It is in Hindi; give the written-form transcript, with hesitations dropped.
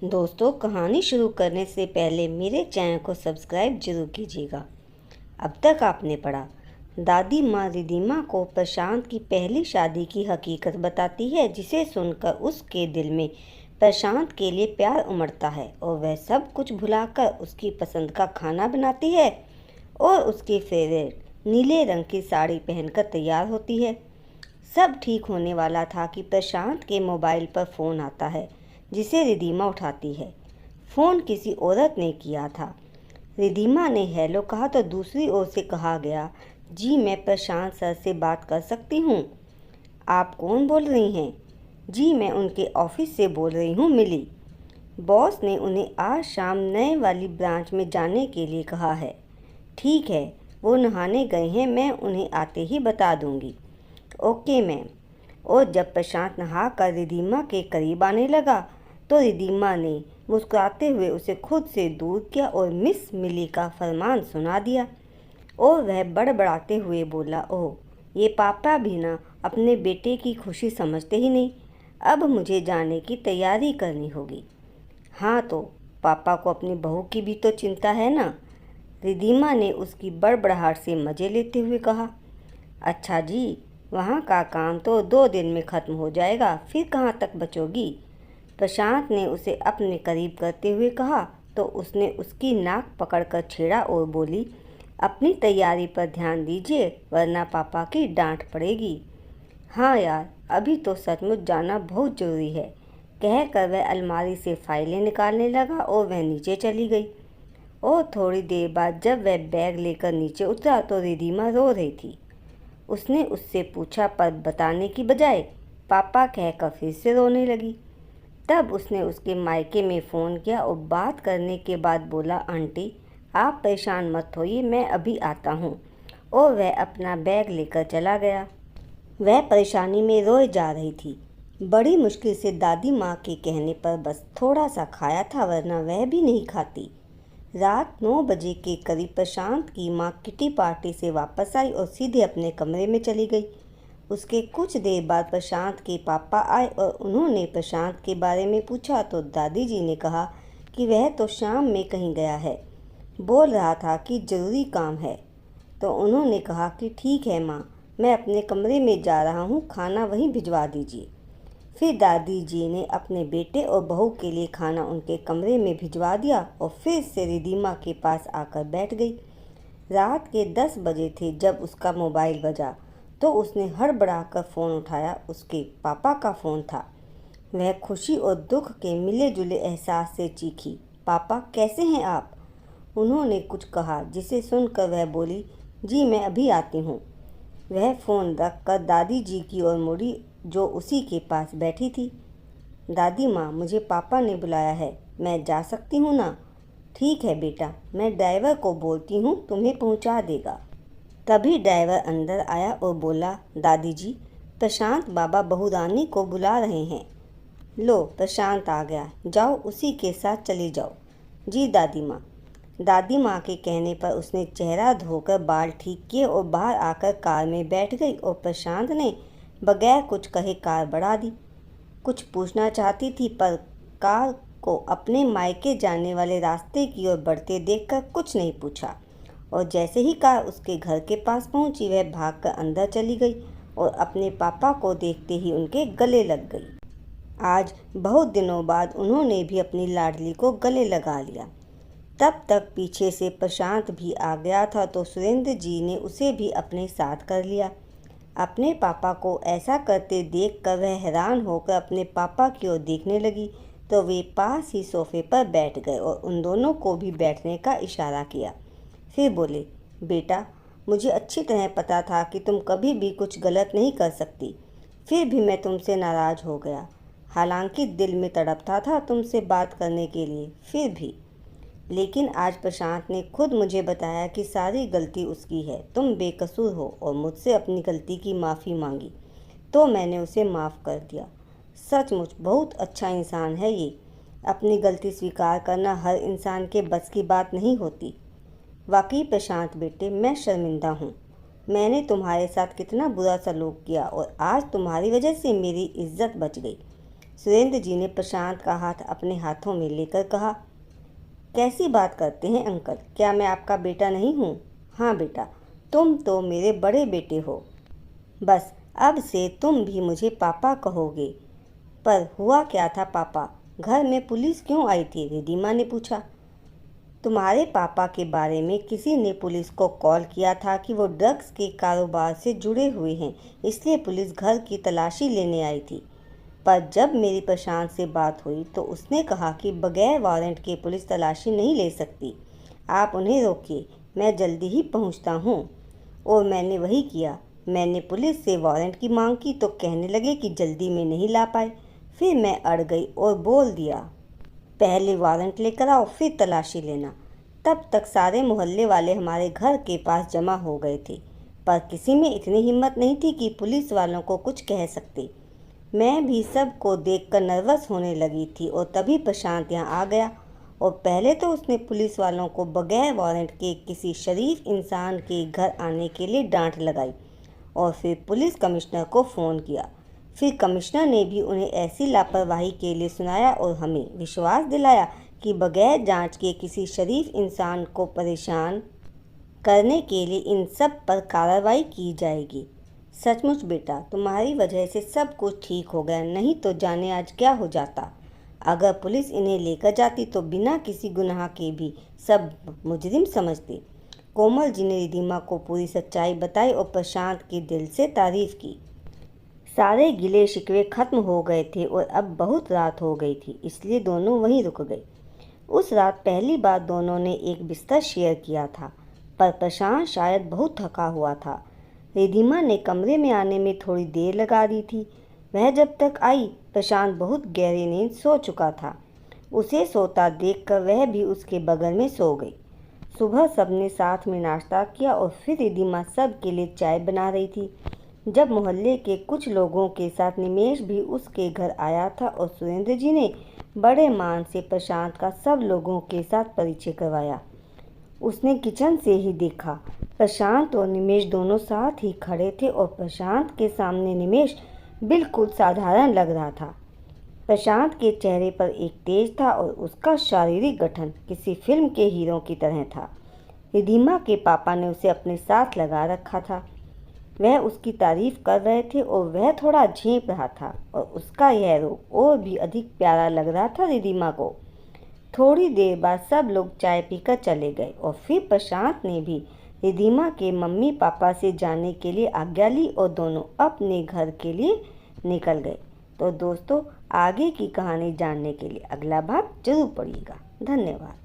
दोस्तों, कहानी शुरू करने से पहले मेरे चैनल को सब्सक्राइब जरूर कीजिएगा। अब तक आपने पढ़ा, दादी माँ रिधिमा को प्रशांत की पहली शादी की हकीकत बताती है, जिसे सुनकर उसके दिल में प्रशांत के लिए प्यार उमड़ता है और वह सब कुछ भुलाकर उसकी पसंद का खाना बनाती है और उसकी फेवरेट नीले रंग की साड़ी पहनकर तैयार होती है। सब ठीक होने वाला था कि प्रशांत के मोबाइल पर फ़ोन आता है, जिसे रिधिमा उठाती है। फ़ोन किसी औरत ने किया था। रिधिमा ने हेलो कहा तो दूसरी ओर से कहा गया, जी मैं प्रशांत सर से बात कर सकती हूँ? आप कौन बोल रही हैं? जी मैं उनके ऑफिस से बोल रही हूँ, मिली। बॉस ने उन्हें आज शाम नए वाली ब्रांच में जाने के लिए कहा है। ठीक है, वो नहाने गए हैं, मैं उन्हें आते ही बता दूंगी। Okay ma'am. और जब प्रशांत नहा कर रिधिमा के करीब आने लगा तो रिधिमा ने मुस्कुराते हुए उसे खुद से दूर किया और मिस मिली का फरमान सुना दिया। और वह बड़बड़ाते हुए बोला, ओह, ये पापा भी ना अपने बेटे की खुशी समझते ही नहीं। अब मुझे जाने की तैयारी करनी होगी। हाँ तो पापा को अपनी बहू की भी तो चिंता है ना, रिधिमा ने उसकी बड़बड़ाहट से मज़े लेते हुए कहा। अच्छा जी, वहाँ का काम तो 2 दिन में ख़त्म हो जाएगा, फिर कहाँ तक बचोगी? प्रशांत ने उसे अपने करीब करते हुए कहा तो उसने उसकी नाक पकड़कर छेड़ा और बोली, अपनी तैयारी पर ध्यान दीजिए वरना पापा की डांट पड़ेगी। हाँ यार, अभी तो सचमुच जाना बहुत ज़रूरी है, कहकर वह अलमारी से फाइलें निकालने लगा और वह नीचे चली गई। और थोड़ी देर बाद जब वह बैग लेकर नीचे उतरा तो रिधिमा रो रही थी। उसने उससे पूछा पर बताने की बजाय पापा कहकर फिर से रोने लगी। तब उसने उसके मायके में फ़ोन किया और बात करने के बाद बोला, आंटी आप परेशान मत होइए, मैं अभी आता हूँ। और वह अपना बैग लेकर चला गया। वह परेशानी में रोए जा रही थी। बड़ी मुश्किल से दादी माँ के कहने पर बस थोड़ा सा खाया था, वरना वह भी नहीं खाती। रात 9 बजे के करीब प्रशांत की माँ किटी पार्टी से वापस आई और सीधे अपने कमरे में चली गई। उसके कुछ देर बाद प्रशांत के पापा आए और उन्होंने प्रशांत के बारे में पूछा तो दादी जी ने कहा कि वह तो शाम में कहीं गया है, बोल रहा था कि ज़रूरी काम है। तो उन्होंने कहा कि ठीक है माँ, मैं अपने कमरे में जा रहा हूँ, खाना वहीं भिजवा दीजिए। फिर दादी जी ने अपने बेटे और बहू के लिए खाना उनके कमरे में भिजवा दिया और फिर से रिधिमा के पास आकर बैठ गई। रात के 10 बजे थे जब उसका मोबाइल बजा तो उसने हड़बड़ाकर फ़ोन उठाया। उसके पापा का फ़ोन था। वह खुशी और दुख के मिले जुले एहसास से चीखी, पापा कैसे हैं आप? उन्होंने कुछ कहा जिसे सुनकर वह बोली, जी मैं अभी आती हूँ। वह फ़ोन रख कर दादी जी की ओर मुड़ी जो उसी के पास बैठी थी। दादी माँ, मुझे पापा ने बुलाया है, मैं जा सकती हूँ ना? ठीक है बेटा, मैं ड्राइवर को बोलती हूँ, तुम्हें पहुँचा देगा। तभी ड्राइवर अंदर आया और बोला, दादी जी, प्रशांत बाबा बहू रानी को बुला रहे हैं। लो, प्रशांत आ गया, जाओ उसी के साथ चले जाओ। जी दादी माँ। दादी माँ के कहने पर उसने चेहरा धोकर बाल ठीक किए और बाहर आकर कार में बैठ गई और प्रशांत ने बगैर कुछ कहे कार बढ़ा दी। कुछ पूछना चाहती थी पर कार को अपने मायके जाने वाले रास्ते की ओर बढ़ते देखकर कुछ नहीं पूछा। और जैसे ही कार उसके घर के पास पहुंची वह भागकर अंदर चली गई और अपने पापा को देखते ही उनके गले लग गई। आज बहुत दिनों बाद उन्होंने भी अपनी लाडली को गले लगा लिया। तब तक पीछे से प्रशांत भी आ गया था तो सुरेंद्र जी ने उसे भी अपने साथ कर लिया। अपने पापा को ऐसा करते देखकर वह हैरान होकर अपने पापा की ओर देखने लगी तो वे पास ही सोफे पर बैठ गए और उन दोनों को भी बैठने का इशारा किया। फिर बोले, बेटा मुझे अच्छी तरह पता था कि तुम कभी भी कुछ गलत नहीं कर सकती, फिर भी मैं तुमसे नाराज़ हो गया। हालांकि दिल में तड़पता था तुमसे बात करने के लिए, फिर भी। लेकिन आज प्रशांत ने खुद मुझे बताया कि सारी गलती उसकी है, तुम बेकसूर हो और मुझसे अपनी गलती की माफ़ी मांगी तो मैंने उसे माफ़ कर दिया। सचमुच बहुत अच्छा इंसान है ये। अपनी गलती स्वीकार करना हर इंसान के बस की बात नहीं होती। वाकई प्रशांत बेटे, मैं शर्मिंदा हूँ। मैंने तुम्हारे साथ कितना बुरा सलूक किया और आज तुम्हारी वजह से मेरी इज्जत बच गई। सुरेंद्र जी ने प्रशांत का हाथ अपने हाथों में लेकर कहा, कैसी बात करते हैं अंकल, क्या मैं आपका बेटा नहीं हूँ? हाँ बेटा, तुम तो मेरे बड़े बेटे हो। बस अब से तुम भी मुझे पापा कहोगे। पर हुआ क्या था पापा, घर में पुलिस क्यों आई थी? रिधिमा ने पूछा। तुम्हारे पापा के बारे में किसी ने पुलिस को कॉल किया था कि वो ड्रग्स के कारोबार से जुड़े हुए हैं, इसलिए पुलिस घर की तलाशी लेने आई थी। पर जब मेरी प्रशांत से बात हुई तो उसने कहा कि बगैर वारंट के पुलिस तलाशी नहीं ले सकती। आप उन्हें रोकिए, मैं जल्दी ही पहुंचता हूं। और मैंने वही किया। मैंने पुलिस से वारंट की मांग की तो कहने लगे कि जल्दी में नहीं ला पाए। फिर मैं अड़ गई और बोल दिया, पहले वारंट लेकर आओ फिर तलाशी लेना। तब तक सारे मोहल्ले वाले हमारे घर के पास जमा हो गए थे, पर किसी में इतनी हिम्मत नहीं थी कि पुलिस वालों को कुछ कह सकते। मैं भी सबको देखकर नर्वस होने लगी थी और तभी प्रशांत यहाँ आ गया। और पहले तो उसने पुलिस वालों को बगैर वारंट के किसी शरीफ इंसान के घर आने के लिए डांट लगाई और फिर पुलिस कमिश्नर को फ़ोन किया। फिर कमिश्नर ने भी उन्हें ऐसी लापरवाही के लिए सुनाया और हमें विश्वास दिलाया कि बगैर जांच के किसी शरीफ इंसान को परेशान करने के लिए इन सब पर कार्रवाई की जाएगी। सचमुच बेटा, तुम्हारी वजह से सब कुछ ठीक हो गया, नहीं तो जाने आज क्या हो जाता। अगर पुलिस इन्हें लेकर जाती तो बिना किसी गुनाह के भी सब मुजरिम समझते। कोमल जी ने रिधिमा को पूरी सच्चाई बताई और प्रशांत की दिल से तारीफ की। सारे गिले शिकवे खत्म हो गए थे और अब बहुत रात हो गई थी, इसलिए दोनों वहीं रुक गए। उस रात पहली बार दोनों ने एक बिस्तर शेयर किया था, पर प्रशांत शायद बहुत थका हुआ था। रिधिमा ने कमरे में आने में थोड़ी देर लगा दी थी। वह जब तक आई, प्रशांत बहुत गहरी नींद सो चुका था। उसे सोता देखकर वह भी उसके बगल में सो गई। सुबह सबने साथ में नाश्ता किया और फिर रिधिमा सब के लिए चाय बना रही थी। जब मोहल्ले के कुछ लोगों के साथ निमेश भी उसके घर आया था और सुरेंद्र जी ने बड़े मान से प्रशांत का सब लोगों के साथ परिचय करवाया। उसने किचन से ही देखा, प्रशांत और निमेश दोनों साथ ही खड़े थे और प्रशांत के सामने निमेश बिल्कुल साधारण लग रहा था। प्रशांत के चेहरे पर एक तेज था और उसका शारीरिक गठन किसी फिल्म के हीरो की तरह था। रिधिमा के पापा ने उसे अपने साथ लगा रखा था। वह उसकी तारीफ कर रहे थे और वह थोड़ा झेंप रहा था और उसका यह रूप और भी अधिक प्यारा लग रहा था रिधिमा को। थोड़ी देर बाद सब लोग चाय पीकर चले गए और फिर प्रशांत ने भी रिधिमा के मम्मी पापा से जाने के लिए आज्ञा ली और दोनों अपने घर के लिए निकल गए। तो दोस्तों, आगे की कहानी जानने के लिए अगला भाग जरूर पढ़िएगा। धन्यवाद।